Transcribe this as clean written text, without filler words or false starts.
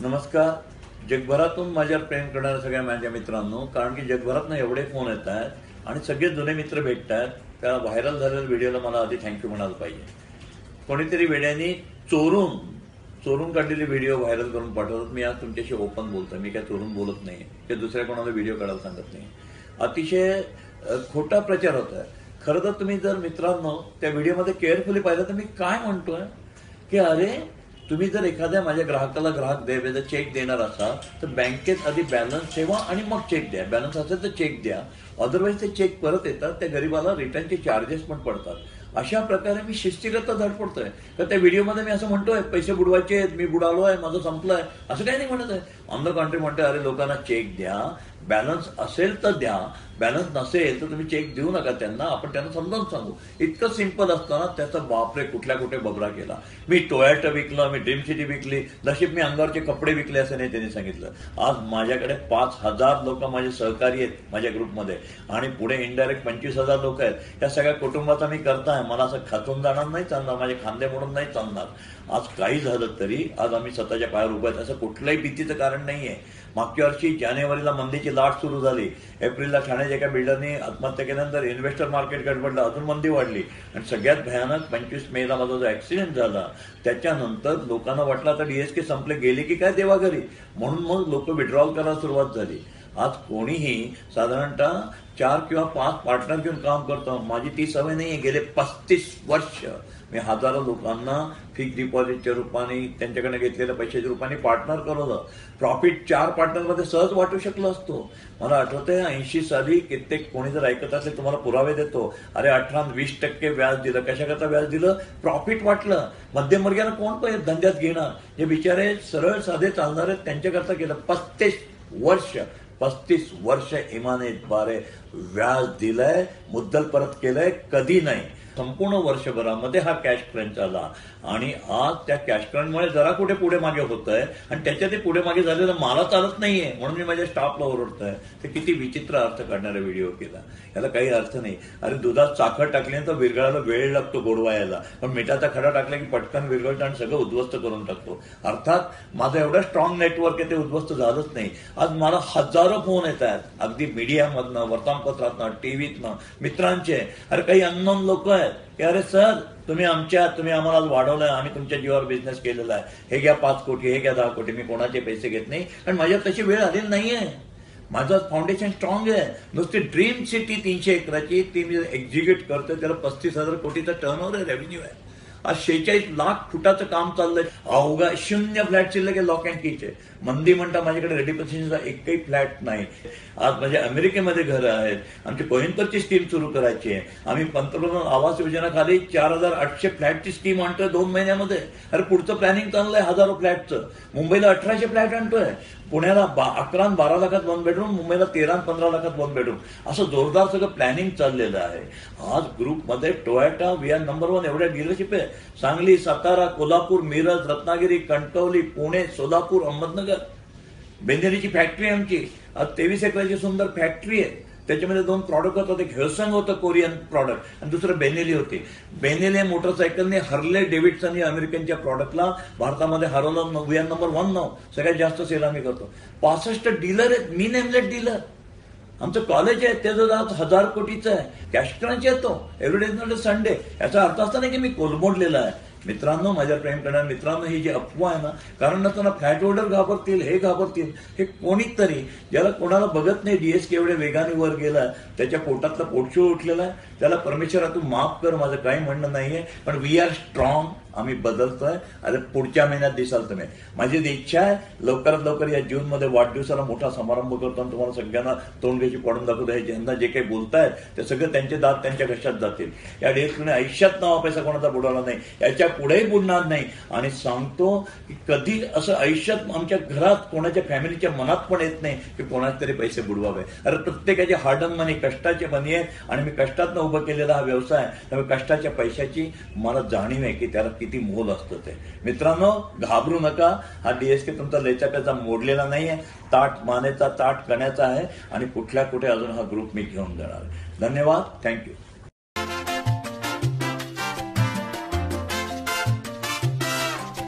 नमस्कार. जगभरातून माझ्यावर प्रेम करणाऱ्या सगळ्या माझ्या मित्रांनो, कारण की जगभरातून एवढे फोन येत आहेत आणि सगळे जुने मित्र भेटत आहेत. त्या व्हायरल झालेल्या व्हिडिओला मला आधी थँक्यू म्हणायला पाहिजे. कोणीतरी वेड्याने चोरून चोरून काढलेले व्हिडिओ व्हायरल करून पाठवतात. मी आज तुमच्याशी ओपन बोलतोय. मी काय चोरून बोलत नाही किंवा दुसऱ्या कोणाला व्हिडिओ काढायला सांगत नाही. अतिशय खोटा प्रचार होत आहे. खरं तर तुम्ही जर मित्रांनो त्या व्हिडिओमध्ये केअरफुली पाहिलं तर मी काय म्हणतोय की अरे, तुम्ही जर एखाद्या माझ्या ग्राहकाला ग्राहक द्यायचा चेक देणार असाल तर बँकेत आधी बॅलन्स ठेवा आणि मग चेक द्या. बॅलन्स असेल तर चेक द्या, अदरवाईज ते चेक परत येतात. त्या गरीबाला रिटर्नचे चार्जेस पण पडतात. अशा प्रकारे मी शिस्तीगत धडपडतोय. तर त्या व्हिडिओमध्ये मी असं म्हणतोय पैसे बुडवायचे आहेत, मी बुडालोय, माझं संपलंय, असं काही नाही म्हणत आहे. ऑन द कॉन्ट्री म्हणतोय अरे लोकांना चेक द्या, बॅलन्स असेल तर द्या, बॅलन्स नसेल तर तुम्ही चेक देऊ नका त्यांना. आपण त्यांना समजावून सांगू. इतकं सिंपल असताना त्याचा बापरे कुठल्या कुठे बबरा केला. मी टोयोटा विकलं, मी ड्रीम सिटी विकली, नशीब मी अंगावरचे कपडे विकले असं नाही त्यांनी सांगितलं. आज माझ्याकडे 5,000 लोक माझे सहकारी आहेत माझ्या ग्रुपमध्ये आणि पुढे इनडायरेक्ट 25,000 लोक आहेत. या सगळ्या कुटुंबाचा मी करताय. मला असं खातून जाणार नाही चालणार, माझे खांदे मोडून नाही चालणार. आज काही झालं तरी आज आम्ही स्वतःच्या पायावर उभे आहेत. असं कुठलंही भीतीचं कारण नाहीये. मागच्या वर्षी जानेवारीला मंदीची लाट सुरू झाली. एप्रिलला ठाण्याच्या एका बिल्डरने आत्महत्या केल्यानंतर इन्व्हेस्टर मार्केट गडबडलं, अजून मंदी वाढली आणि सगळ्यात भयानक 25 मेला माझा जो ऍक्सिडेंट झाला त्याच्यानंतर लोकांना वाटलं आता डीएसके संपले, गेले की काय देवाघरी, म्हणून मग लोक विड्रॉल करायला सुरुवात झाली. आज कोणीही साधारणतः 4 किंवा 5 पार्टनर घेऊन काम करतो. माझी ती सवय नाहीये. गेले 35 वर्ष मी हजारो लोकांना फिक्स डिपॉझिटच्या रूपाने, त्यांच्याकडे घेतलेल्या पैशाच्या रूपाने पार्टनर करवलं. प्रॉफिट 4 पार्टनरमध्ये सहज वाटू शकलो असतो. मला आठवतंय 80 साली कित्येक कोणी जर ऐकत असेल तुम्हाला पुरावे देतो. अरे 18-20% व्याज दिलं. कशाकरता व्याज दिलं? प्रॉफिट वाटलं. मध्यमवर्गीयाला कोण पण धंद्यात घेणार? जे बिचारे सरळ साधे चालणारे त्यांच्याकरता केलं. 35 वर्ष इमानतदारे व्याज दिलंय, मुद्दल परत केलंय कधी नाही. संपूर्ण वर्षभरामध्ये हा कॅश क्रंच आला आणि आज त्या कॅश क्रंचमुळे जरा कुठे पुढे मागे होत आहे आणि त्याच्या ते पुढे मागे झालेलं मला चालत नाहीये म्हणून मी माझ्या स्टाफला ओरडतोय. ते किती विचित्र अर्थ काढणारा व्हिडिओ केला. याला काही अर्थ नाही. अरे दुधात साखर टाकल्यानंतर विरघळायला वेळ लागतो गोडवा यायला, पण मिठाचा खडा टाकला की पटकन विरघळतं आणि सगळं उद्ध्वस्त करून टाकतो. अर्थात माझं एवढं स्ट्रॉंग नेटवर्क आहे ते उद्ध्वस्त झालंच नाही. आज मला हजारो फोन येत आहेत, अगदी मीडियामधनं, वर्तमानपत्रातनं, टीव्हीतनं, मित्रांचे. अरे काही अननोन लोक आहेत की अरे सर तुम्ही आम्हाला वाढवलंय, आम्ही तुमच्या जीवावर बिझनेस केलेला आहे, हे घ्या 5 कोटी, हे घ्या 10 कोटी. मी कोणाचे पैसे घेत नाही आणि माझ्यात तशी वेळ आलेली नाहीये. माझं फाउंडेशन स्ट्रॉंग आहे. नुसती ड्रीम सिटी 300 एकराची ती मी एक्झिक्यूट करतोय. त्याला 35,000 कोटीचा टर्नओव्हर आहे, रेव्हेन्यू आहे. आज 46 लाख फुटाचं काम चाललंय. अवघा 0 फ्लॅट शिल्लक लॉक अँड कीचे. मंदी म्हणता माझ्याकडे रेडी पोझिशनचा एकही फ्लॅट नाही. आज माझ्या अमेरिकेमध्ये घरं आहेत. आमची कोइंबतूरची स्कीम सुरू करायची आहे. आम्ही पंतप्रधान आवास योजना खाली 4,800 फ्लॅटची स्कीम आणतोय 2 महिन्यामध्ये. अरे पुढचं प्लॅनिंग चाललंय हजारो फ्लॅटचं. मुंबईला 1,800 फ्लॅट आणतोय. पुण्याला 11-12 लाखात 1 बेडरूम, मुंबईला 13-15 लाखात 1 बेडरूम. असं जोरदार सगळं प्लॅनिंग चाललेलं आहे. आज ग्रुपमध्ये टोयोटा वी आर नंबर 1 एवढ्या डीलरशिप आहे. सांगली, सातारा, कोल्हापूर, मिरज, रत्नागिरी, कणकवली, पुणे, सोलापूर, अहमदनगर. बेनेलीची फॅक्टरी आमची. आज 23 एकराची सुंदर फॅक्टरी आहे. त्याच्यामध्ये 2 प्रॉडक्ट होतं. एक हेळसंग होतं कोरियन प्रॉडक्ट आणि दुसरं बेनेली होती. बेनेली मोटरसायकलने हर्ले डेव्हिडसन या अमेरिकनच्या प्रॉडक्टला भारतामध्ये हरवलं. वी आर नंबर 1 नाव. सगळ्यात जास्त सेल आम्ही करतो. 65 डीलर आहेत, मी नेमलेट डीलर. आमचं कॉलेज आहे त्याचं आज 1,000 कोटीचं आहे. कॅश क्रंच येतो every day not a Sunday. याचा अर्थ असा नाही की मी कोलमोडलेला आहे. मित्रांनो, माझ्या प्रेम करणाऱ्या मित्रांनो, ही जी अफवा आहे ना, कारण नसताना फ्लॅट होल्डर घाबरतील, हे घाबरतील. हे कोणीतरी ज्याला कोणाला बघत नाही डीएसके एवढ्या वेगाने वर गेला, त्याच्या पोटातला पोटशूळ उठलेला आहे, त्याला परमेश्वरा तू माफ कर. माझं काही म्हणणं नाहीये, पण वी आर स्ट्रॉंग. आम्ही बदलतोय. अरे पुढच्या महिन्यात दिसाल तुम्ही. माझी इच्छा आहे लवकरात लवकर या जूनमध्ये वाढदिवसाला मोठा समारंभ करतो आणि तुम्हाला सगळ्यांना तोंडघ्याची पडून दाखवतो. हे ज्यांना जे काही बोलतायत ते सगळं त्यांचे दात त्यांच्या घशात जातील. या डीएसकेने आयुष्यात नावा पैसा कोणाचा बुडवला नाही, याच्या पुढेही बुडणार नाही. आणि सांगतो की कधी असं आयुष्यात आमच्या घरात कोणाच्या फॅमिलीच्या मनात पण येत नाही की कोणाचे तरी पैसे बुडवावे. अरे प्रत्येकाचे हार्ड अर्न मनी, कष्टाचे मनी आहे आणि मी कष्टातनं उभं केलेला हा व्यवसाय. त्यामुळे कष्टाच्या पैशाची मला जाणीव आहे की त्याला किती मोल असतं ते. मित्रांनो, घाबरू नका. हा डीएसके तुमचा लेचाप्याचा मोडलेला नाहीये. ताट मानेचा, ताट कण्याचा आहे आणि कुठल्या कुठे अजून हा ग्रुप मी घेऊन जाणार. धन्यवाद. थँक्यू.